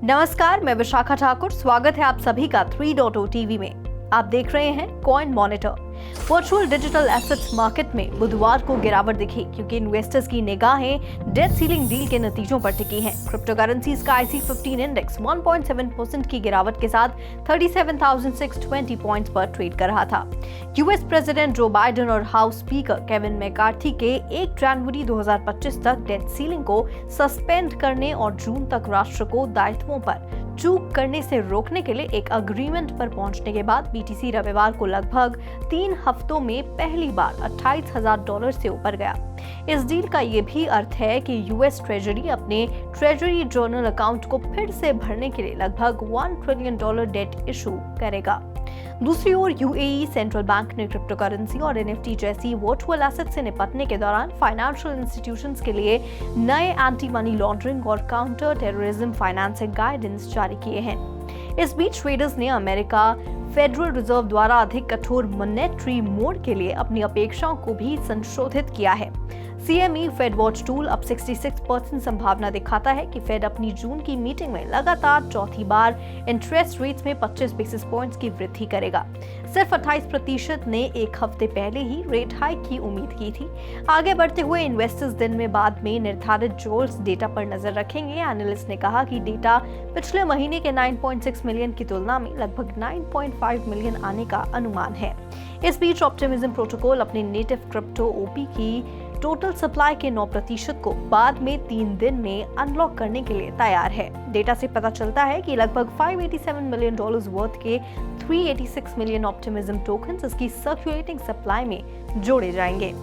नमस्कार, मैं विशाखा ठाकुर। स्वागत है आप सभी का 3.0 टीवी में। आप देख रहे हैं coin monitor. Virtual digital assets market में बुधवार को गिरावट दिखी क्योंकि इन्वेस्टर्स की निगाहें डेट सीलिंग डील के नतीजों पर टिकी हैं। क्रिप्टो करेंसीज का IC 15 इंडेक्स 1.7% की गिरावट के साथ 37,620 पॉइंट्स पर ट्रेड कर रहा था। यूएस प्रेसिडेंट जो बाइडेन और हाउस स्पीकर केविन मैकार्थी के 1 जनवरी 2025 तक डेट सीलिंग को सस्पेंड करने और जून तक राष्ट्र को दायित्वों पर चूक करने से रोकने के लिए एक एग्रीमेंट पर पहुंचने के बाद BTC रविवार को लगभग 3 हफ्तों में पहली बार $28,000 से ऊपर गया। इस डील का ये भी अर्थ है कि यूएस ट्रेजरी अपने ट्रेजरी जर्नल अकाउंट को फिर से भरने के लिए लगभग $1 ट्रिलियन डेट इशू करेगा। दूसरी ओर UAE सेंट्रल बैंक ने क्रिप्टो करेंसी और NFT जैसी वर्चुअल एसेट से निपटने के दौरान फाइनेंशियल इंस्टीट्यूशंस के लिए नए एंटी मनी लॉन्ड्रिंग और काउंटर टेररिज्म फाइनेंसिंग गाइडेंस जारी किए हैं। इस बीच ट्रेडर्स ने अमेरिका फेडरल रिजर्व द्वारा अधिक कठोर मॉनेटरी मोड के लिए अपनी अपेक्षाओं को भी संशोधित किया है। CME फेड वॉच टूल अब 66% संभावना दिखाता है कि फेड अपनी जून की मीटिंग में लगातार चौथी बार इंटरेस्ट रेट्स में 25 बेसिस पॉइंट्स की वृद्धि करेगा। सिर्फ 28% ने एक हफ्ते पहले ही रेट हाइक की उम्मीद की थी। आगे बढ़ते हुए इन्वेस्टर्स दिन में बाद में निर्धारित जोल्स डेटा पर नजर रखेंगे। एनालिस्ट ने कहा कि डेटा पिछले महीने के 9.6 मिलियन की तुलना में लगभग 9.5 मिलियन आने का अनुमान है। इस बीच ऑप्टिमिज्म प्रोटोकॉल अपने नेटिव क्रिप्टो OP की टोटल सप्लाई के 9% को बाद में 3 दिन में अनलॉक करने के लिए तैयार है। डेटा से पता चलता है कि लगभग $587 मिलियन वर्थ के 386 मिलियन ऑप्टिमिज्म टोकन्स इसकी सर्कुलेटिंग सप्लाई में जोड़े जाएंगे।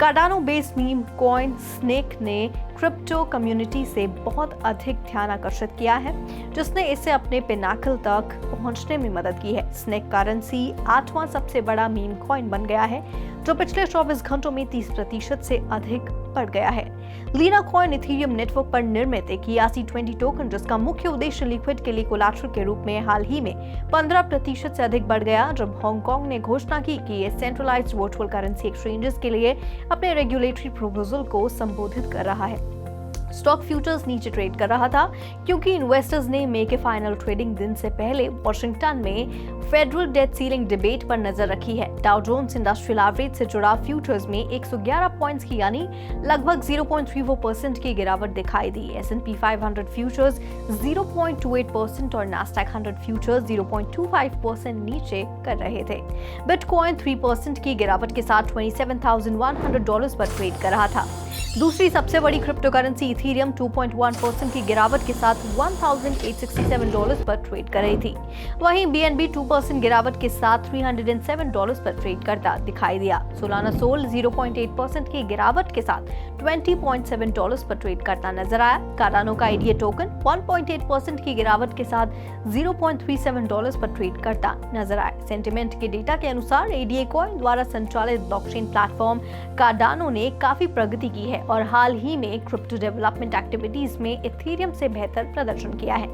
Cardano based meme coin snake ने क्रिप्टो कम्युनिटी से बहुत अधिक ध्यान आकर्षित किया है, जिसने इसे अपने पिनाकल तक पहुंचने में मदद की है। स्नेक करेंसी 8वां सबसे बड़ा मीम कॉइन बन गया है, जो पिछले 24 घंटों में 30% से अधिक बढ़ गया है। लीना कॉइन इथेरियम नेटवर्क पर निर्मित एक ERC-20 टोकन, जिसका मुख्य उद्देश्य लिक्विड के लिए कोलैटरल के रूप में हाल ही में 15% से अधिक बढ़ गया, जब हांगकांग ने घोषणा की कि ये सेंट्रलाइज्ड वर्चुअल करेंसी एक्सचेंजेस के लिए अपने रेगुलेटरी प्रपोजल को संबोधित कर रहा है। स्टॉक फ्यूचर्स नीचे ट्रेड कर रहा था क्योंकि इन्वेस्टर्स ने मई के फाइनल ट्रेडिंग दिन से पहले वॉशिंगटन में फेडरल डेट सीलिंग डिबेट पर नजर रखी है। डाउ जोन्स इंडस्ट्रियल एवरेज से जुड़ा फ्यूचर्स में 111 पॉइंट्स की यानी लगभग 0.34% की गिरावट दिखाई दी। S&P 500 फ्यूचर्स 0.28% और नास्डैक 100 फ्यूचर्स 0.25% नीचे कर रहे थे। बिटकॉइन 3% की गिरावट के साथ $27,100 पर ट्रेड कर रहा था। दूसरी सबसे बड़ी क्रिप्टो करेंसी इथेरियम 2.1% की गिरावट के साथ $1,867 पर ट्रेड कर रही थी। वहीं BNB 2% गिरावट के साथ $307 पर ट्रेड करता दिखाई दिया। सोलाना सोल 0.8% की गिरावट के साथ $20.7 पर ट्रेड करता नजर आया। कार्डानो का ADA टोकन 1.8% की गिरावट के साथ $0.37 पर ट्रेड करता नजर आया। सेंटिमेंट के डेटा के अनुसार ADA कॉइन द्वारा संचालित ब्लॉकचेन प्लेटफॉर्म कार्डानो ने काफी प्रगति की है और हाल ही में क्रिप्टो डेवलपमेंट एक्टिविटीज में इथेरियम से बेहतर प्रदर्शन किया है।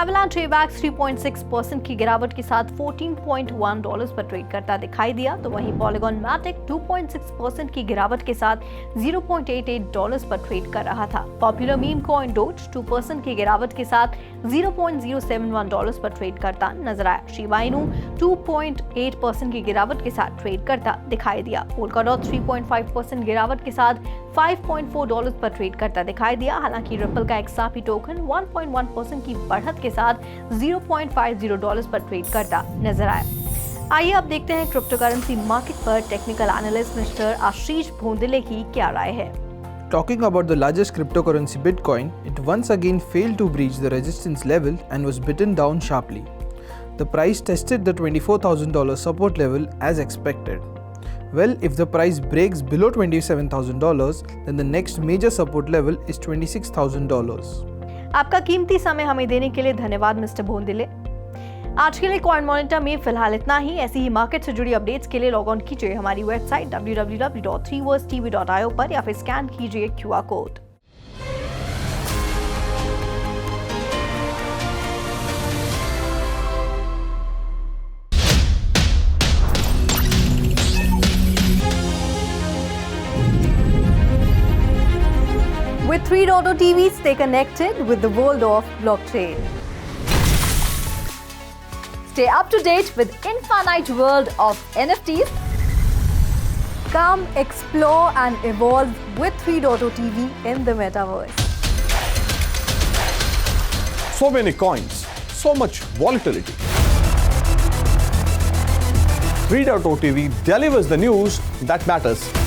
एवलांच AVAX 3.6% की गिरावट के साथ $14.1 पर ट्रेड करता दिखाई दिया, तो वहीं पॉलीगॉन मैटिक 2.6% की गिरावट के साथ $0.88 पर ट्रेड कर रहा था। पॉपुलर मीम कॉइन डोज 2% की गिरावट के साथ $0.071 पर ट्रेड करता नजर आया। शिबा इनू 2.8% की गिरावट के साथ ट्रेड करता दिखाई दिया। पोल्काडॉट 3.5% गिरावट के साथ $5.4 पर ट्रेड करता दिखाई दिया। हालांकि रिपल का XRP टोकन 1.1% की बढ़त के साथ $0.50 पर ट्रेड करता नजर आया। आइए अब देखते हैं क्रिप्टो करेंसी मार्केट पर टेक्निकल एनालिस्ट मिस्टर आशीष भोंदले की क्या राय है। Talking about the largest cryptocurrency Bitcoin, it once again failed to breach the resistance level and was bitten down sharply. The price tested the $24,000 support level as expected. Well, if the price breaks below $27,000, then the next major support level is $26,000. आपका कीमती समय हमें देने के लिए धन्यवाद mister भोंदले। आज के लिए कॉइन मॉनिटर में फिलहाल इतना ही। ऐसी ही मार्केट से जुड़ी अपडेट्स के लिए लॉग ऑन कीजिए हमारी वेबसाइट www.3versetv.io पर या फिर स्कैन कीजिए QR code. With 3.0 TV, stay connected with the world of blockchain. Stay up to date with infinite world of NFTs. Come explore and evolve with 3.0 TV in the metaverse. So many coins, so much volatility. 3.0 TV delivers the news that matters.